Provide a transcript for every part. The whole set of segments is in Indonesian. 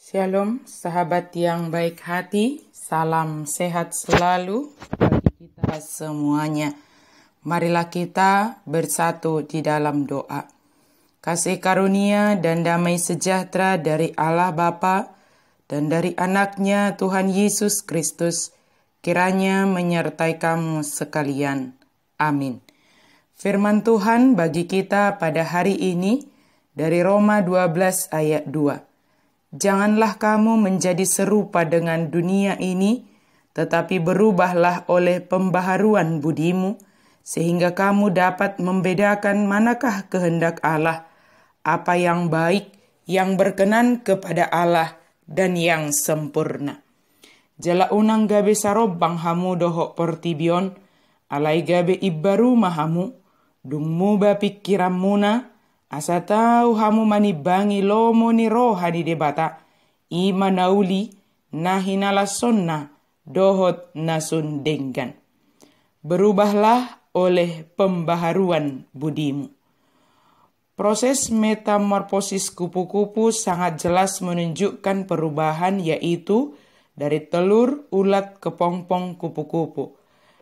Shalom, sahabat yang baik hati, salam sehat selalu bagi kita semuanya. Marilah kita bersatu di dalam doa. Kasih karunia dan damai sejahtera dari Allah Bapa dan dari anaknya Tuhan Yesus Kristus kiranya menyertai kamu sekalian. Amin. Firman Tuhan bagi kita pada hari ini dari Roma 12 ayat 2. Janganlah kamu menjadi serupa dengan dunia ini, tetapi berubahlah oleh pembaharuan budimu, sehingga kamu dapat membedakan manakah kehendak Allah, apa yang baik, yang berkenan kepada Allah, dan yang sempurna. Jala unang gabe sarobang hamu dohok portibion, alai gabe ibbaru mahamu, dungmu ba pikiran muna, asa tahu hamu manibangi lomo ni roha di debata, ima nauli nahinala sonna dohot nasun denggan. Berubahlah oleh pembaharuan budimu. Proses metamorfosis kupu-kupu sangat jelas menunjukkan perubahan, yaitu dari telur ulat ke pompong kupu-kupu.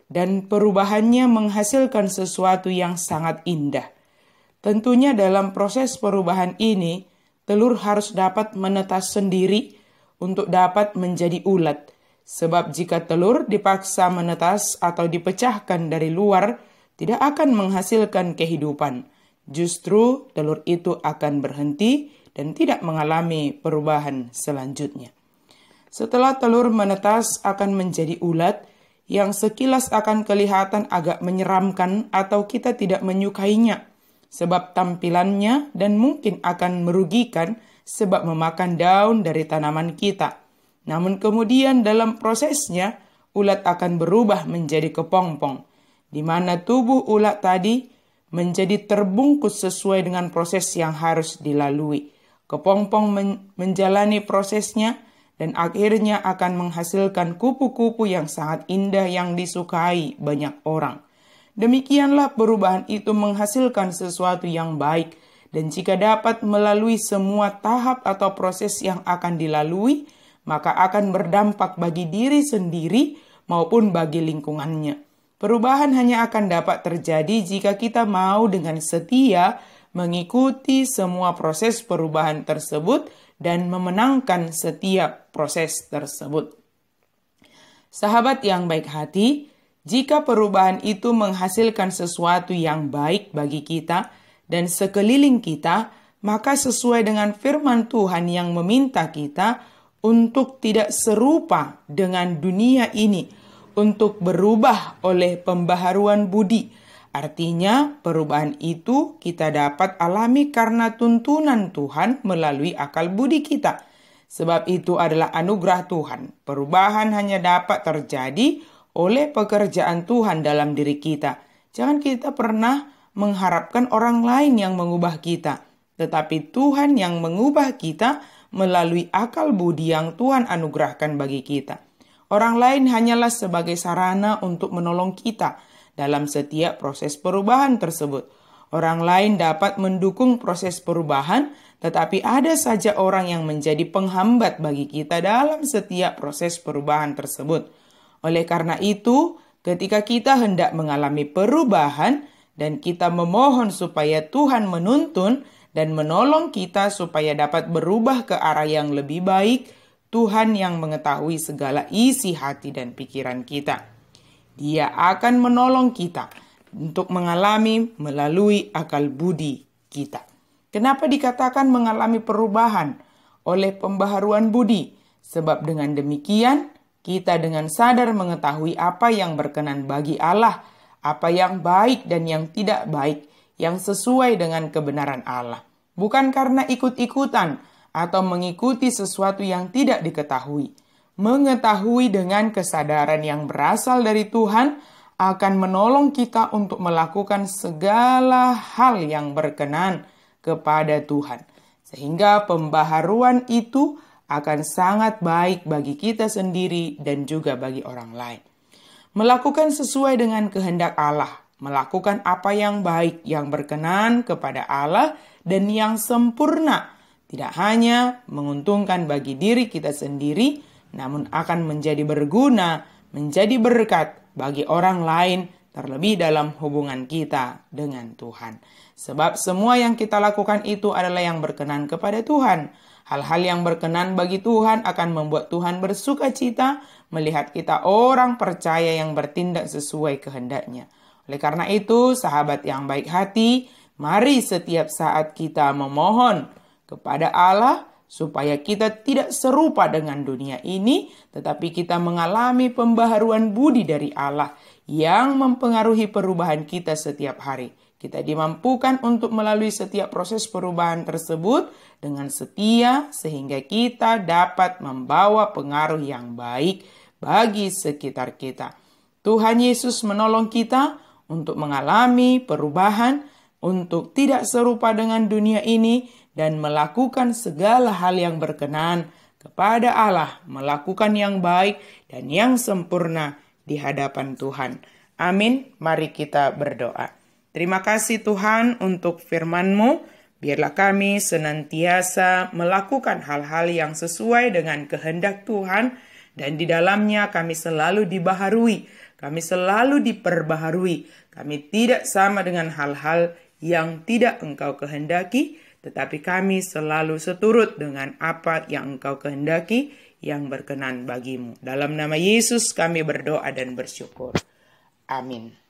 Dan perubahannya menghasilkan sesuatu yang sangat indah. Tentunya dalam proses perubahan ini, telur harus dapat menetas sendiri untuk dapat menjadi ulat. Sebab jika telur dipaksa menetas atau dipecahkan dari luar, tidak akan menghasilkan kehidupan. Justru telur itu akan berhenti dan tidak mengalami perubahan selanjutnya. Setelah telur menetas akan menjadi ulat, yang sekilas akan kelihatan agak menyeramkan atau kita tidak menyukainya. Sebab tampilannya dan mungkin akan merugikan sebab memakan daun dari tanaman kita. Namun kemudian dalam prosesnya, ulat akan berubah menjadi kepompong, di mana tubuh ulat tadi menjadi terbungkus sesuai dengan proses yang harus dilalui. Kepompong menjalani prosesnya dan akhirnya akan menghasilkan kupu-kupu yang sangat indah yang disukai banyak orang. Demikianlah perubahan itu menghasilkan sesuatu yang baik, dan jika dapat melalui semua tahap atau proses yang akan dilalui, maka akan berdampak bagi diri sendiri maupun bagi lingkungannya. Perubahan hanya akan dapat terjadi jika kita mau dengan setia mengikuti semua proses perubahan tersebut dan memenangkan setiap proses tersebut. Sahabat yang baik hati, jika perubahan itu menghasilkan sesuatu yang baik bagi kita dan sekeliling kita, maka sesuai dengan firman Tuhan yang meminta kita untuk tidak serupa dengan dunia ini, untuk berubah oleh pembaharuan budi. Artinya, perubahan itu kita dapat alami karena tuntunan Tuhan melalui akal budi kita. Sebab itu adalah anugerah Tuhan. Perubahan hanya dapat terjadi oleh pekerjaan Tuhan dalam diri kita. Jangan kita pernah mengharapkan orang lain yang mengubah kita, tetapi Tuhan yang mengubah kita melalui akal budi yang Tuhan anugerahkan bagi kita. Orang lain hanyalah sebagai sarana untuk menolong kita dalam setiap proses perubahan tersebut. Orang lain dapat mendukung proses perubahan, tetapi ada saja orang yang menjadi penghambat bagi kita dalam setiap proses perubahan tersebut. Oleh karena itu, ketika kita hendak mengalami perubahan dan kita memohon supaya Tuhan menuntun dan menolong kita supaya dapat berubah ke arah yang lebih baik, Tuhan yang mengetahui segala isi hati dan pikiran kita. Dia akan menolong kita untuk mengalami melalui akal budi kita. Kenapa dikatakan mengalami perubahan oleh pembaharuan budi? Sebab dengan demikian, kita dengan sadar mengetahui apa yang berkenan bagi Allah, apa yang baik dan yang tidak baik, yang sesuai dengan kebenaran Allah. Bukan karena ikut-ikutan atau mengikuti sesuatu yang tidak diketahui. Mengetahui dengan kesadaran yang berasal dari Tuhan akan menolong kita untuk melakukan segala hal yang berkenan kepada Tuhan. Sehingga pembaharuan itu akan sangat baik bagi kita sendiri dan juga bagi orang lain. Melakukan sesuai dengan kehendak Allah, melakukan apa yang baik, yang berkenan kepada Allah dan yang sempurna, tidak hanya menguntungkan bagi diri kita sendiri, namun akan menjadi berguna, menjadi berkat bagi orang lain, terlebih dalam hubungan kita dengan Tuhan. Sebab semua yang kita lakukan itu adalah yang berkenan kepada Tuhan. Hal-hal yang berkenan bagi Tuhan akan membuat Tuhan bersuka cita melihat kita orang percaya yang bertindak sesuai kehendak-Nya. Oleh karena itu, sahabat yang baik hati, mari setiap saat kita memohon kepada Allah supaya kita tidak serupa dengan dunia ini, tetapi kita mengalami pembaharuan budi dari Allah yang mempengaruhi perubahan kita setiap hari. Kita dimampukan untuk melalui setiap proses perubahan tersebut dengan setia sehingga kita dapat membawa pengaruh yang baik bagi sekitar kita. Tuhan Yesus menolong kita untuk mengalami perubahan, untuk tidak serupa dengan dunia ini, dan melakukan segala hal yang berkenan kepada Allah, melakukan yang baik dan yang sempurna di hadapan Tuhan. Amin. Mari kita berdoa. Terima kasih Tuhan untuk firman-Mu. Biarlah kami senantiasa melakukan hal-hal yang sesuai dengan kehendak Tuhan, dan di dalamnya kami selalu dibaharui, kami selalu diperbaharui. Kami tidak sama dengan hal-hal yang tidak Engkau kehendaki, tetapi kami selalu seturut dengan apa yang Engkau kehendaki yang berkenan bagi-Mu. Dalam nama Yesus kami berdoa dan bersyukur. Amin.